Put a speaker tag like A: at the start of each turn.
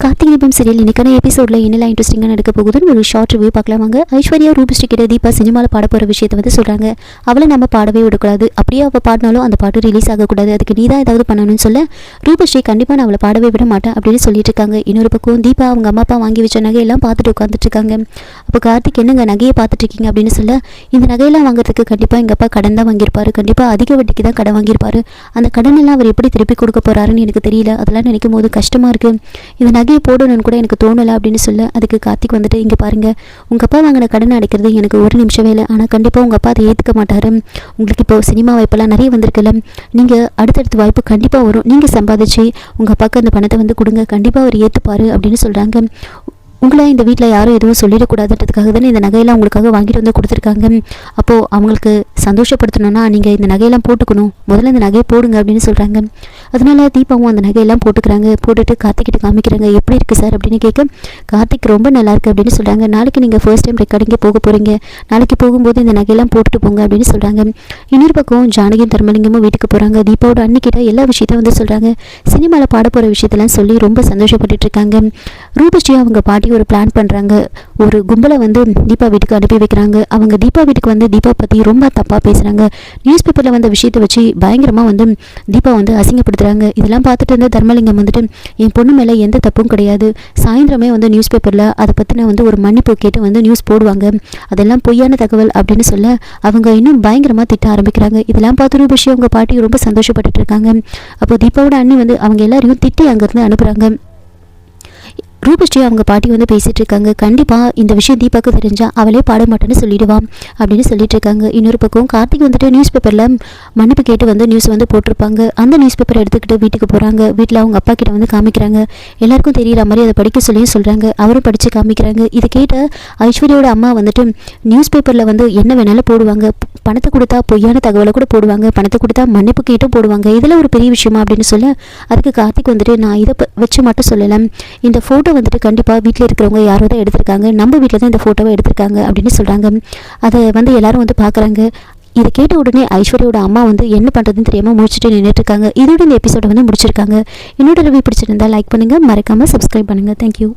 A: Karthigai Deepam serial இன்னைக்கான எபிசோட்ல என்னெல்லாம் இன்ட்ரெஸ்டிங்காக நடக்க போகுதுன்னு ஒரு ஷார்ட் ரிவ்யூ பார்க்கலாம் வாங்க. ஐஸ்வர்யா ரூபஸ்ரீ கிட்ட தீபா சினிமாவில் பாட போகிற விஷயத்தை வந்து சொல்கிறாங்க. அவளை நம்ம பாடவே விடக்கூடாது, அப்படியே அவள் பாடினாலும் அந்த பாட்டு ரிலீஸ் ஆகக்கூடாது, அதுக்கு நீ தான் ஏதாவது பண்ணணும்னு சொல்ல ரூபஸ்ரீ கண்டிப்பாக நான் அவளை பாடவே விட மாட்டேன் அப்படின்னு சொல்லிட்டு இருக்காங்க. இன்னொரு பக்கம் தீபா அவங்க அம்மா அப்பா வாங்கி வச்ச நகையெல்லாம் பார்த்துட்டு உட்காந்துட்டு இருக்காங்க. அப்போ கார்த்திக் என்னங்க நகையை பார்த்துட்டு இருக்கீங்க அப்படின்னு சொல்ல, இந்த நகையெல்லாம் வாங்குறதுக்கு கண்டிப்பாக எங்கள் அப்பா கடன் தான் வாங்கியிருப்பாரு, கண்டிப்பாக அதிக வட்டிக்கு தான் கடன் வாங்கியிருப்பாரு, அந்த கடன் எல்லாம் அவர் எப்படி திருப்பி கொடுக்க போறாருன்னு எனக்கு தெரியல, அதெல்லாம் நினைக்கும் போது கஷ்டமாக இருக்குது, இந்த நகையை போடணும்னு கூட எனக்கு தோணலை அப்படின்னு சொல்ல அதுக்கு கார்த்திக் வந்துட்டு, இங்கே பாருங்கள் உங்கள் அப்பா வாங்கின கடனை அடைக்கிறது எனக்கு ஒரு நிமிஷம் வேலை, ஆனால் கண்டிப்பாக உங்கள் அப்பா அதை ஏற்றுக்க மாட்டார், உங்களுக்கு இப்போ சினிமா வாய்ப்பெல்லாம் நிறைய வந்திருக்குல்ல, நீங்கள் அடுத்தடுத்த வாய்ப்பு கண்டிப்பாக வரும், நீங்கள் சம்பாதிச்சு உங்கள் அப்பாவுக்கு அந்த பணத்தை வந்து கொடுங்க, கண்டிப்பாக அவர் ஏற்றுப்பார் அப்படின்னு சொல்கிறாங்க. உங்களை இந்த வீட்டில் யாரும் எதுவும் சொல்லிடக்கூடாதுன்றதுக்காக தானே இந்த நகையெல்லாம் உங்களுக்காக வாங்கிட்டு வந்து கொடுத்துருக்காங்க, அப்போது அவங்களுக்கு சந்தோஷப்படுத்தணும்னா நீங்கள் இந்த நகையெல்லாம் போட்டுக்கணும், முதல்ல இந்த நகையை போடுங்க அப்படின்னு சொல்கிறாங்க. அதனால தீபாவும் அந்த நகையெல்லாம் போட்டுக்கிறாங்க. போட்டுட்டு கார்த்திக்கிட்ட காமிக்கிறாங்க. எப்படி இருக்குது சார் அப்படின்னு கேட்க கார்த்திக் ரொம்ப நல்லா இருக்குது அப்படின்னு சொல்கிறாங்க. நாளைக்கு நீங்கள் ஃபர்ஸ்ட் டைம் ரெக்கார்டிங்கே போக போகிறீங்க, நாளைக்கு போகும்போது இந்த நகையெல்லாம் போட்டுட்டு போங்க அப்படின்னு சொல்கிறாங்க. இன்னொரு பக்கம் ஜானகியும் தர்மலிங்கமும் வீட்டுக்கு போகிறாங்க. தீபாவோட அன்னிக்கிட்ட எல்லா விஷயத்தையும் வந்து சொல்கிறாங்க. சினிமாவில் பாட போகிற விஷயத்தெல்லாம் சொல்லி ரொம்ப சந்தோஷப்பட்டுட்டு இருக்காங்க. ரூபஸ்ரீ அவங்க பாட்டி ஒரு பிளான் பண்ணுறாங்க. ஒரு கும்பலை வந்து தீபா வீட்டுக்கு அனுப்பி வைக்கிறாங்க. அவங்க தீபா வீட்டுக்கு வந்து தீபா பற்றி ரொம்ப தப்பாக பேசுகிறாங்க. நியூஸ் பேப்பரில் வந்த விஷயத்தை வச்சு பயங்கரமாக வந்து தீபா வந்து அசிங்கப்படுத்துகிறாங்க. இதெல்லாம் பார்த்துட்டு இருந்த தர்மலிங்கம் வந்துட்டு, என் பொண்ணு மேலே எந்த தப்பும் கிடையாது, சாயந்தரமே வந்து நியூஸ் பேப்பரில் அதை பற்றின வந்து ஒரு மன்னிப்பு கேட்டு வந்து நியூஸ் போடுவாங்க, அதெல்லாம் பொய்யான தகவல் அப்படின்னு சொல்ல அவங்க இன்னும் பயங்கரமாக திட்ட ஆரம்பிக்கிறாங்க. இதெல்லாம் பார்த்து ரூபஸ்ரீ அவங்க பாட்டி ரொம்ப சந்தோஷப்பட்டுட்டு இருக்காங்க. அப்போ தீபாவோட அண்ணி வந்து அவங்க எல்லாரையும் திட்டி அங்கேருந்து அனுப்புகிறாங்க. ரூபஸ்ரீ அவங்க பாட்டி வந்து பேசிகிட்டு இருக்காங்க. கண்டிப்பாக இந்த விஷயம் தீபாவுக்கு தெரிஞ்சால் அவளே பாட மாட்டேன்னு சொல்லிடுவான் அப்படின்னு சொல்லிட்டு இருக்காங்க. இன்னொரு பக்கம் கார்த்திக் வந்துட்டு நியூஸ் பேப்பரில் மன்னிப்பு கேட்டு வந்து நியூஸ் வந்து போட்டிருப்பாங்க. அந்த நியூஸ் பேப்பரை எடுத்துக்கிட்டு வீட்டுக்கு போகிறாங்க. வீட்டில் அவங்க அப்பா கிட்ட வந்து காமிக்கிறாங்க. எல்லாருக்கும் தெரியற மாதிரி அதை படிக்க சொல்லியும் சொல்கிறாங்க. அவரும் படித்து காமிக்கிறாங்க. இதை கேட்ட ஐஸ்வர்யாவோட அம்மா வந்துட்டு, நியூஸ் பேப்பரில் வந்து என்ன வேணாலும் போடுவாங்க, பணத்தை கொடுத்தா பொய்யான தகவலை கூட போடுவாங்க, பணத்தை கொடுத்தா மன்னிப்பு கேட்டும் போடுவாங்க, இதெல்லாம் ஒரு பெரிய விஷயமா அப்படின்னு சொல்ல அதுக்கு கார்த்திக் வந்துட்டு, நான் இதை வச்சு மட்டும் சொல்லலை, இந்த ஃபோட்டோ வந்துட்டு கண்டிப்பாக வீட்டில் இருக்கிறவங்க யாரோ தான் எடுத்திருக்காங்க, நம்ம வீட்டில் தான் இந்த ஃபோட்டோவை எடுத்திருக்காங்க அப்படின்னு சொல்கிறாங்க. அதை வந்து எல்லாரும் வந்து பார்க்குறாங்க. இதை கேட்ட உடனே ஐஸ்வர்யோட அம்மா வந்து என்ன பண்ணுறதுன்னு தெரியாமல் முடிச்சுட்டு நின்றுட்டு இருக்காங்க. இதோட இந்த எபிசோட வந்து முடிச்சிருக்காங்க. என்னோட ரிவ்யூ பிடிச்சிருந்தா லைக் பண்ணுங்கள், மறக்காமல் சப்ஸ்கிரைப் பண்ணுங்கள். தேங்க்யூ.